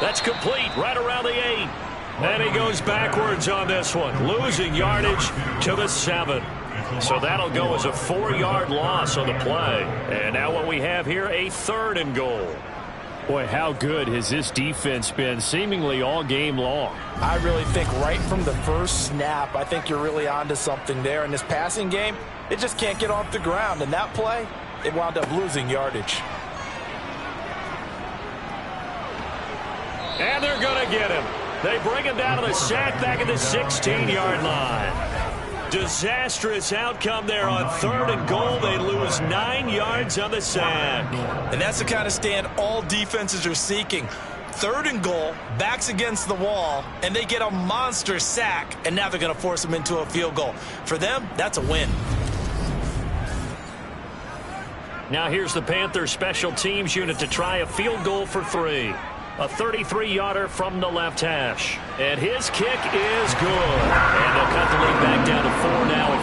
That's complete right around the 8. And he goes backwards on this one, losing yardage to the 7. So that'll go as a 4-yard loss on the play. And now what we have here, a 3rd and goal. Boy, how good has this defense been seemingly all game long? I really think right from the first snap, I think you're really onto something there. In this passing game, it just can't get off the ground. And that play, it wound up losing yardage. And they're going to get him. They bring him down to the sack back at the 16-yard line. Disastrous outcome there on 3rd and goal. They lose 9 yards on the sack. And that's the kind of stand all defenses are seeking. 3rd and goal, backs against the wall, and they get a monster sack, and now they're going to force them into a field goal. For them, that's a win. Now here's the Panthers special teams unit to try a field goal for 3. A 33-yarder from the left hash. And his kick is good. And they'll cut the lead back down to 4 now at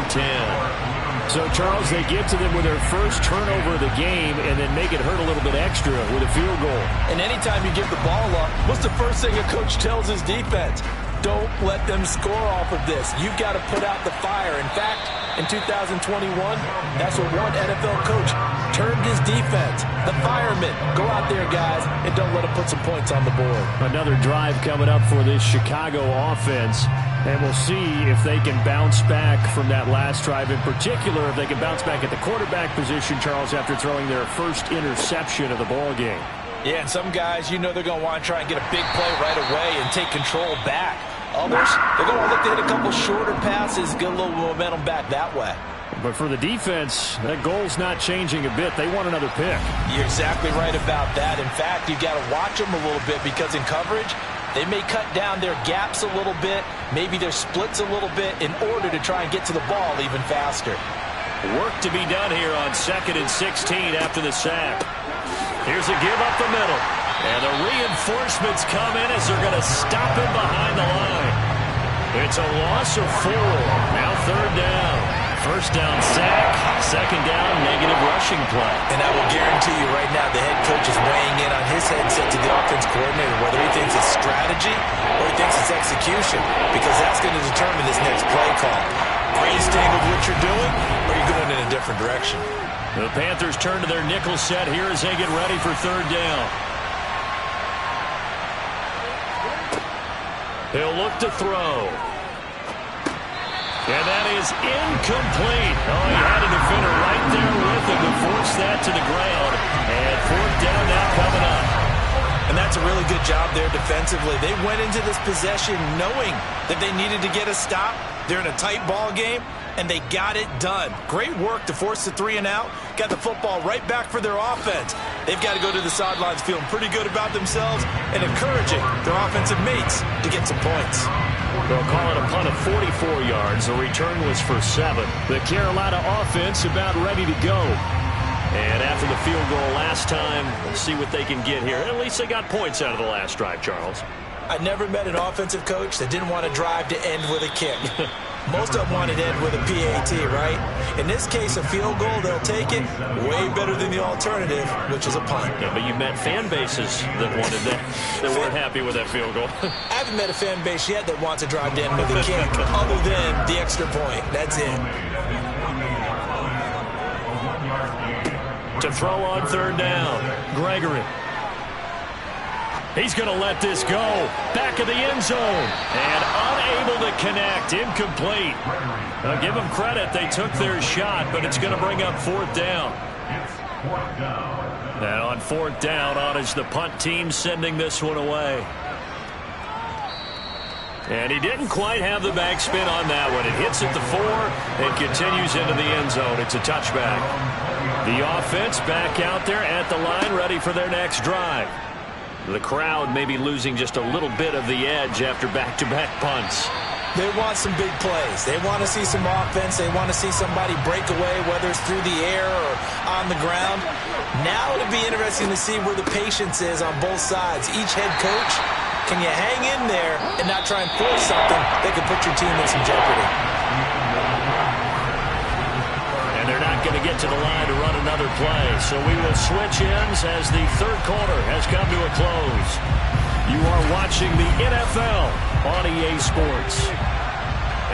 14-10. So, Charles, they get to them with their first turnover of the game and then make it hurt a little bit extra with a field goal. And anytime you give the ball up, what's the first thing a coach tells his defense? Don't let them score off of this. You've got to put out the fire. In fact, in 2021, that's what one NFL coach termed his defense. The firemen. Go out there, guys, and don't let them put some points on the board. Another drive coming up for this Chicago offense. And we'll see if they can bounce back from that last drive. In particular, if they can bounce back at the quarterback position, Charles, after throwing their first interception of the ball game. Yeah, and some guys, you know they're going to want to try and get a big play right away and take control back. Others, they're going to look to hit a couple shorter passes, get a little momentum back that way. But for the defense, that goal's not changing a bit. They want another pick. You're exactly right about that. In fact, you've got to watch them a little bit because in coverage, they may cut down their gaps a little bit, maybe their splits a little bit in order to try and get to the ball even faster. Work to be done here on 2nd and 16 after the sack. Here's a give up the middle. And the reinforcements come in as they're going to stop him behind the line. It's a loss of 4. Now 3rd down. 1st down sack. 2nd down negative rushing play. And I will guarantee you right now the head coach is weighing in on his headset to the offense coordinator whether he thinks it's strategy or he thinks it's execution, because that's going to determine this next play call. Are you staying with what you're doing or are you going in a different direction? The Panthers turn to their nickel set here as they get ready for 3rd down. He'll look to throw. And that is incomplete. Oh, he had a defender right there with him to force that to the ground. And 4th down now coming up. And that's a really good job there defensively. They went into this possession knowing that they needed to get a stop. They're in a tight ball game, and they got it done. Great work to force the 3 and out. Got the football right back for their offense. They've got to go to the sidelines feeling pretty good about themselves and encouraging their offensive mates to get some points. They'll call it a punt of 44 yards. The return was for 7. The Carolina offense about ready to go. And after the field goal last time, we'll see what they can get here. At least they got points out of the last drive, Charles. I never met an offensive coach that didn't want to drive to end with a kick. Most of them wanted to end with a PAT, right? In this case, a field goal, they'll take it way better than the alternative, which is a punt. Yeah, but you met fan bases that wanted that, that weren't happy with that field goal. I haven't met a fan base yet that wants to drive to end with a kick, other than the extra point. That's it. To throw on 3rd down, Gregory. He's going to let this go. Back of the end zone. And unable to connect. Incomplete. I'll give them credit. They took their shot, but it's going to bring up 4th down. And on 4th down, on is the punt team sending this one away. And he didn't quite have the backspin on that one. It hits at the 4 and continues into the end zone. It's a touchback. The offense back out there at the line, ready for their next drive. The crowd may be losing just a little bit of the edge after back-to-back punts. They want some big plays. They want to see some offense. They want to see somebody break away, whether it's through the air or on the ground. Now it'll be interesting to see where the patience is on both sides. Each head coach, can you hang in there and not try and force something that could put your team in some jeopardy? And they're not going to get to the line to run another play. So we will switch ends as the 3rd quarter has come to a close. You are watching the NFL on EA Sports.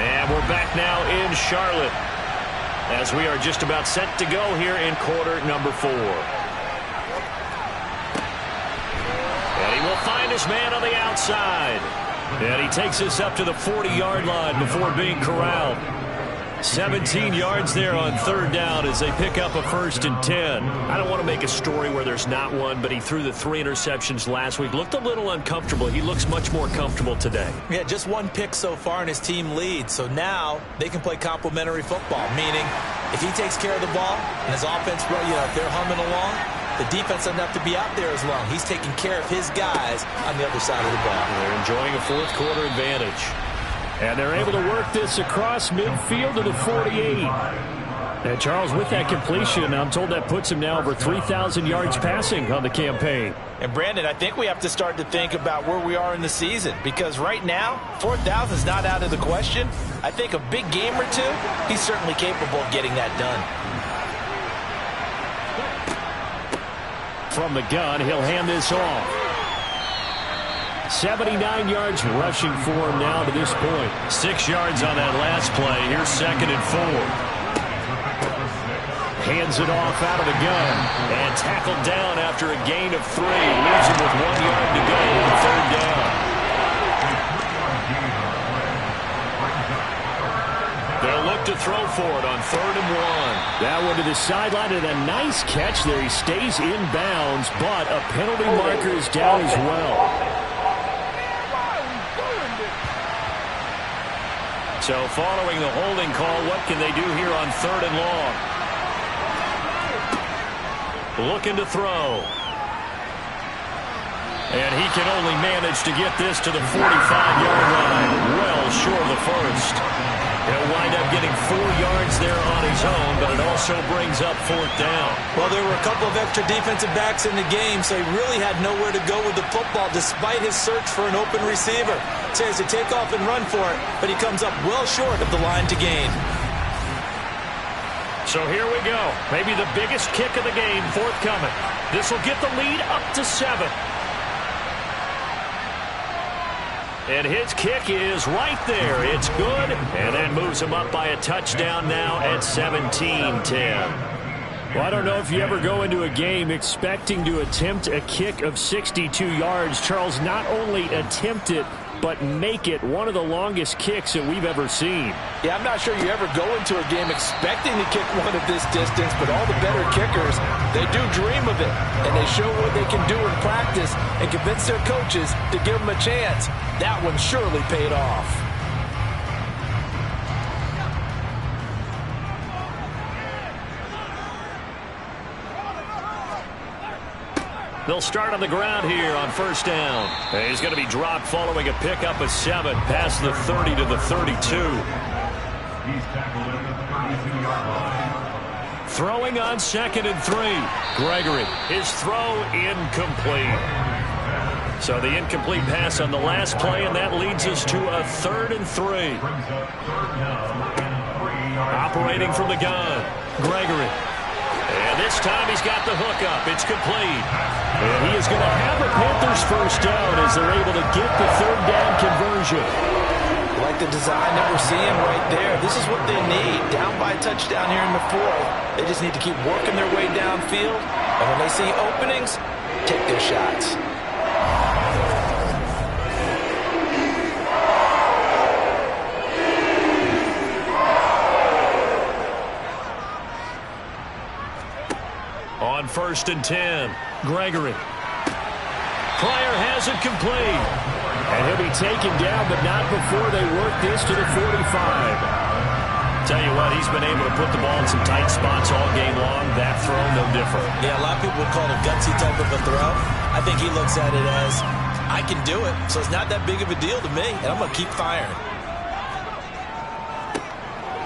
And we're back now in Charlotte as we are just about set to go here in quarter number 4. And he will find his man on the outside. And he takes us up to the 40-yard line before being corralled. 17 yards there on third down as they pick up a 1st and 10. I don't want to make a story where there's not one, but he threw the 3 interceptions last week. Looked a little uncomfortable. He looks much more comfortable today. Yeah, just 1 pick so far in his team lead. So now they can play complementary football, meaning if he takes care of the ball and his offense, if they're humming along, the defense doesn't have to be out there as long. He's taking care of his guys on the other side of the ball. They're enjoying a 4th quarter advantage. And they're able to work this across midfield to the 48. And Charles, with that completion, I'm told that puts him now over 3,000 yards passing on the campaign. And Brandon, I think we have to start to think about where we are in the season, because right now, 4,000 is not out of the question. I think a big game or two, he's certainly capable of getting that done. From the gun, he'll hand this off. 79 yards rushing for him now to this point. 6 yards on that last play. Here's 2nd and 4. Hands it off out of the gun. And tackled down after a gain of 3. Leaves him with 1 yard to go on 3rd down. They'll look to throw for it on 3rd and 1. That one to the sideline, and a nice catch there. He stays in bounds, but a penalty marker is down as well. So following the holding call, what can they do here on 3rd and long? Looking to throw. And he can only manage to get this to the 45-yard line. Well short of the first. He'll wind up getting 4 yards there on his own, but it also brings up 4th down. Well, there were a couple of extra defensive backs in the game, so he really had nowhere to go with the football despite his search for an open receiver. So he has to take off and run for it, but he comes up well short of the line to gain. So here we go. Maybe the biggest kick of the game forthcoming. This will get the lead up to 7. And his kick is right there. It's good. And that moves him up by a touchdown now at 17-10. Well, I don't know if you ever go into a game expecting to attempt a kick of 62 yards. Charles, not only attempt it, but make it one of the longest kicks that we've ever seen. Yeah, I'm not sure you ever go into a game expecting to kick one of this distance, but all the better kickers, they do dream of it, and they show what they can do in practice and convince their coaches to give them a chance. That one surely paid off. They'll start on the ground here on 1st down. And he's going to be dropped following a pickup of 7 past the 30 to the 32. Throwing on 2nd and 3. Gregory, his throw incomplete. So the incomplete pass on the last play, and that leads us to a 3rd and 3. Operating from the gun, Gregory. And this time he's got the hook up. It's complete. And he is going to have the Panthers 1st down as they're able to get the 3rd down conversion. Like the design that we're seeing right there. This is what they need. Down by a touchdown here in the 4th. They just need to keep working their way downfield. And when they see openings, take their shots. On 1st and 10, Gregory. Pryor has it complete. And he'll be taken down, but not before they work this to the 45. Tell you what, he's been able to put the ball in some tight spots all game long. That throw, no different. Yeah, a lot of people would call it a gutsy type of a throw. I think he looks at it as, I can do it, so it's not that big of a deal to me, and I'm going to keep firing.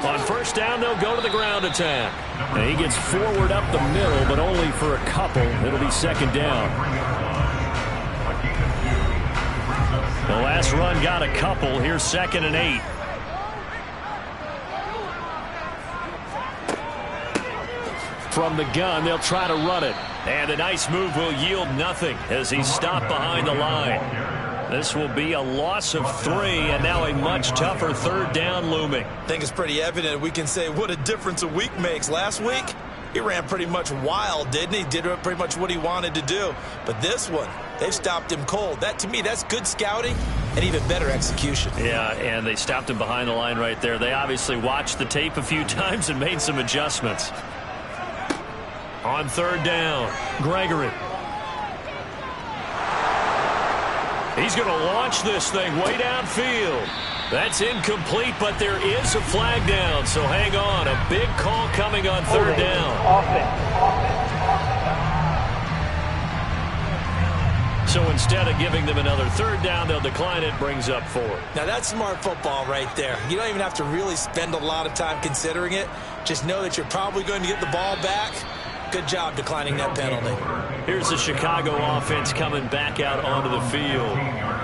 On 1st down, they'll go to the ground attack. And he gets forward up the middle, but only for a couple. It'll be 2nd down. The last run got a couple. Here's 2nd and 8. From the gun, they'll try to run it. And a nice move will yield nothing as he's stopped behind the line. This will be a loss of 3, and now a much tougher 3rd down looming. I think it's pretty evident we can say what a difference a week makes. Last week, he ran pretty much wild, didn't he? Did pretty much what he wanted to do. But this one, they've stopped him cold. That, to me, that's good scouting and even better execution. Yeah, and they stopped him behind the line right there. They obviously watched the tape a few times and made some adjustments. On third down, Gregory. He's going to launch this thing way downfield. That's incomplete, but there is a flag down, so hang on. A big call coming on third down. So instead of giving them another third down, they'll decline it, brings up 4. Now, that's smart football right there. You don't even have to really spend a lot of time considering it. Just know that you're probably going to get the ball back. Good job declining that penalty. Here's the Chicago offense coming back out onto the field.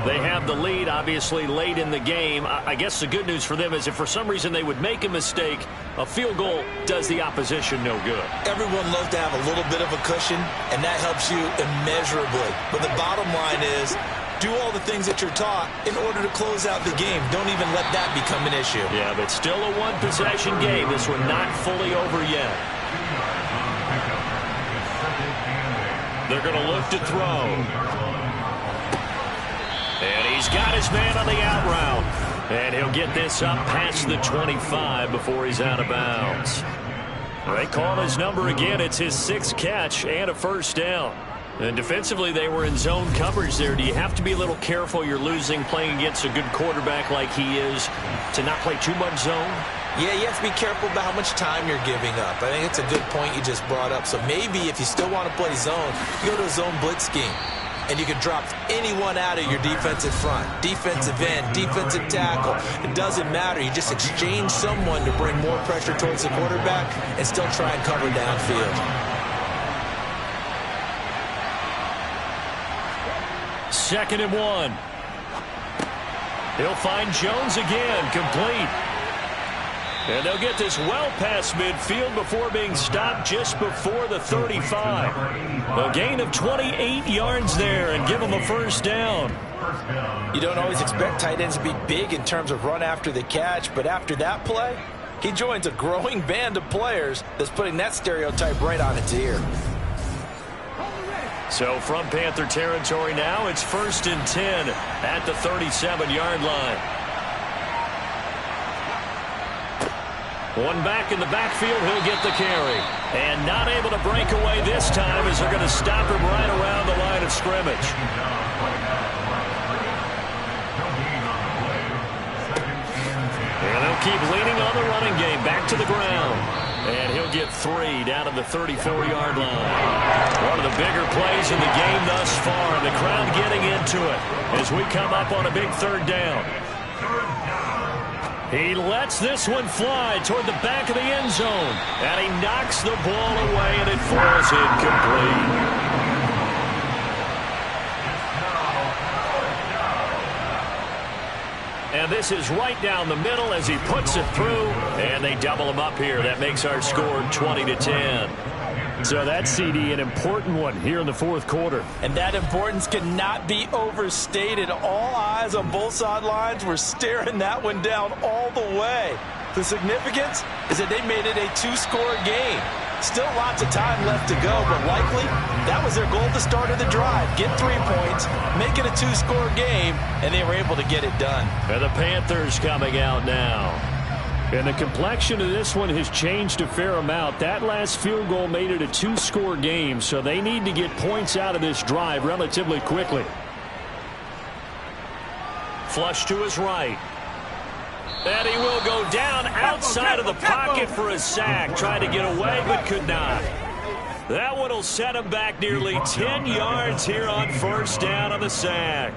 They have the lead, obviously, late in the game. I guess the good news for them is if for some reason they would make a mistake, a field goal does the opposition no good. Everyone loves to have a little bit of a cushion, and that helps you immeasurably. But the bottom line is, do all the things that you're taught in order to close out the game. Don't even let that become an issue. Yeah, but still a one-possession game. This one not fully over yet. They're going to look to throw. And he's got his man on the out route. And he'll get this up past the 25 before he's out of bounds. They call his number again. It's his 6th catch and a first down. And defensively, they were in zone coverage there. Do you have to be a little careful? You're losing playing against a good quarterback like he is to not play too much zone? Yeah, you have to be careful about how much time you're giving up. I think it's a good point you just brought up. So maybe if you still want to play zone, you go to a zone blitz scheme. And you can drop anyone out of your defensive front. Defensive end, defensive tackle. It doesn't matter. You just exchange someone to bring more pressure towards the quarterback and still try and cover downfield. 2nd and 1. He'll find Jones again, complete. And they'll get this well past midfield before being stopped just before the 35. A gain of 28 yards there and give them a first down. You don't always expect tight ends to be big in terms of run after the catch, but after that play, he joins a growing band of players that's putting that stereotype right on its ear. So from Panther territory now, it's 1st and 10 at the 37-yard line. One back in the backfield, he'll get the carry. And not able to break away this time as they're going to stop him right around the line of scrimmage. And they'll keep leaning on the running game back to the ground. And he'll get 3 down to the 34-yard line. One of the bigger plays in the game thus far. And the crowd getting into it as we come up on a big 3rd down. He lets this one fly toward the back of the end zone. And he knocks the ball away, and it falls incomplete. And this is right down the middle as he puts it through. And they double him up here. That makes our score 20-10. So that CD, an important one here in the 4th quarter. And that importance cannot be overstated. All eyes on both sidelines were staring that one down all the way. The significance is that they made it a 2-score game. Still lots of time left to go, but likely that was their goal at the start of the drive. Get 3 points, make it a 2-score game, and they were able to get it done. And the Panthers coming out now. And the complexion of this one has changed a fair amount. That last field goal made it a 2-score game, so they need to get points out of this drive relatively quickly. Flush to his right. And he will go down outside of the pocket for a sack. Tried to get away, but could not. That one will set him back nearly 10 yards here on 1st down on the sack.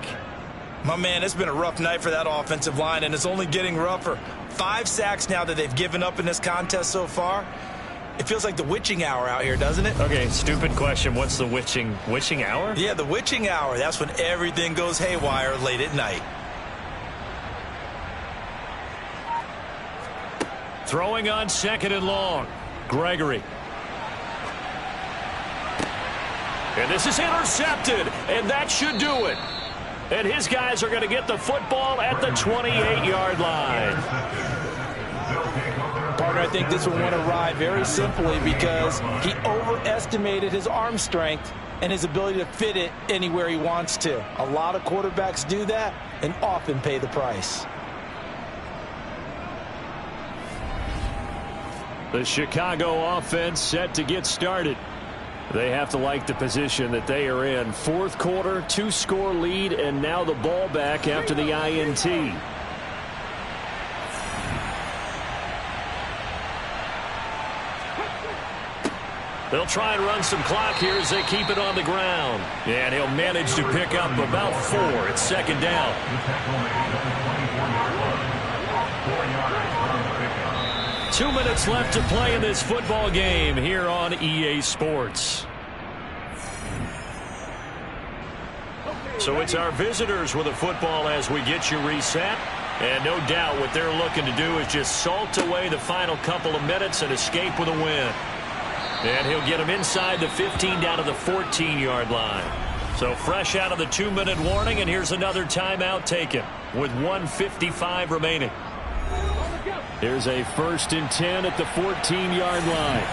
My man, it's been a rough night for that offensive line, and it's only getting rougher. 5 sacks now that they've given up in this contest so far. It feels like the witching hour out here, doesn't it? Okay, stupid question. What's the witching hour? Yeah, the witching hour. That's when everything goes haywire late at night. Throwing on 2nd and long. Gregory. And this is intercepted, and that should do it. And his guys are going to get the football at the 28-yard line. partner, I think this one went awry very simply because he overestimated his arm strength and his ability to fit it anywhere he wants to. A lot of quarterbacks do that and often pay the price. The Chicago offense set to get started. They have to like the position that they are in. Fourth quarter, 2-score lead, and now the ball back after the INT. They'll try and run some clock here as they keep it on the ground. And he'll manage to pick up about 4. It's second down. 2 minutes left to play in this football game here on EA Sports. So it's our visitors with the football as we get you reset. And no doubt what they're looking to do is just salt away the final couple of minutes and escape with a win. And he'll get them inside the 15 down to the 14-yard line. So fresh out of the 2-minute warning, and here's another timeout taken with 1:55 remaining. Here's a 1st and 10 at the 14-yard line.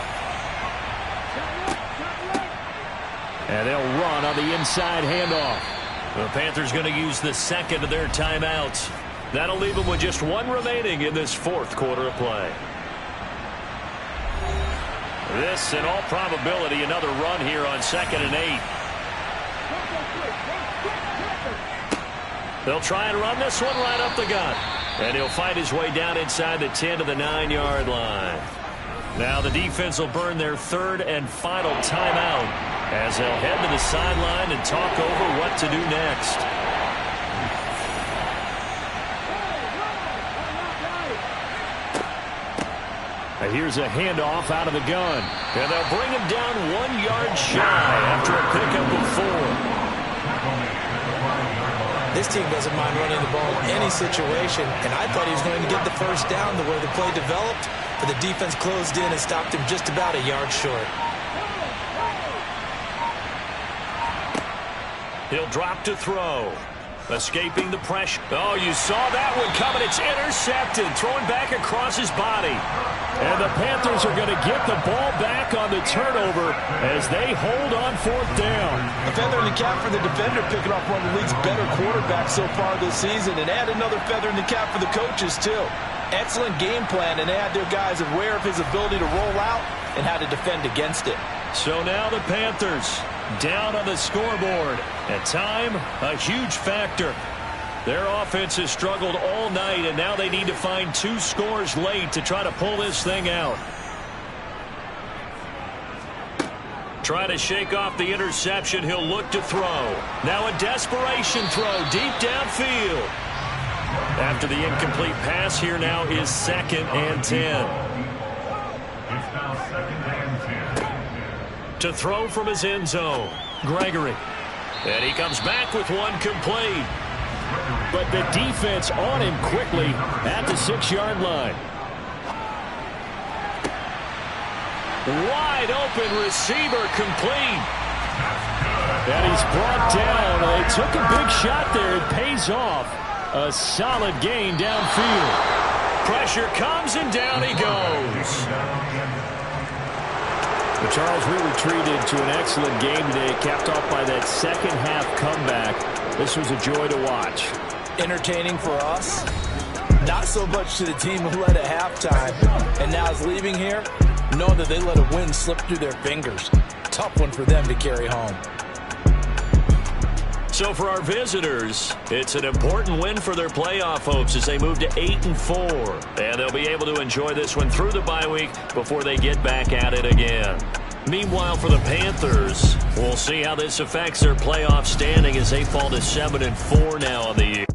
And they'll run on the inside handoff. The Panthers going to use the second of their timeouts. That'll leave them with just 1 remaining in this 4th quarter of play. This, in all probability, another run here on 2nd and 8. They'll try and run this one right up the gut. And he'll fight his way down inside the 10 to the 9-yard line. Now the defense will burn their 3rd and final timeout as they'll head to the sideline and talk over what to do next. Here's a handoff out of the gun. And they'll bring him down 1 yard shy after a pickup of 4. This team doesn't mind running the ball in any situation, and I thought he was going to get the first down the way the play developed, but the defense closed in and stopped him just about a yard short. He'll drop to throw. Escaping the pressure. Oh, you saw that one coming. It's intercepted. Throwing back across his body. And the Panthers are going to get the ball back on the turnover as they hold on 4th down. A feather in the cap for the defender, picking off one of the league's better quarterbacks so far this season, and add another feather in the cap for the coaches, too. Excellent game plan, and they had their guys aware of his ability to roll out and how to defend against it. So now the Panthers down on the scoreboard. At time, a huge factor. Their offense has struggled all night, and now they need to find 2 scores late to try to pull this thing out. Try to shake off the interception. He'll look to throw. Now a desperation throw deep downfield. After the incomplete pass, here now is 2nd and 10. It's now 2nd and 10. To throw from his end zone, Gregory. And he comes back with one complete. But the defense on him quickly at the 6-yard line. Wide open receiver complete. And he's brought down. They took a big shot there. It pays off. A solid gain downfield. Pressure comes and down he goes. But Charles, we were treated to an excellent game today, capped off by that second-half comeback. This was a joy to watch. Entertaining for us, not so much to the team who led at halftime and now is leaving here, knowing that they let a win slip through their fingers. Tough one for them to carry home. So for our visitors, it's an important win for their playoff hopes as they move to 8-4. And they'll be able to enjoy this one through the bye week before they get back at it again. Meanwhile, for the Panthers, we'll see how this affects their playoff standing as they fall to 7-4 now on the year.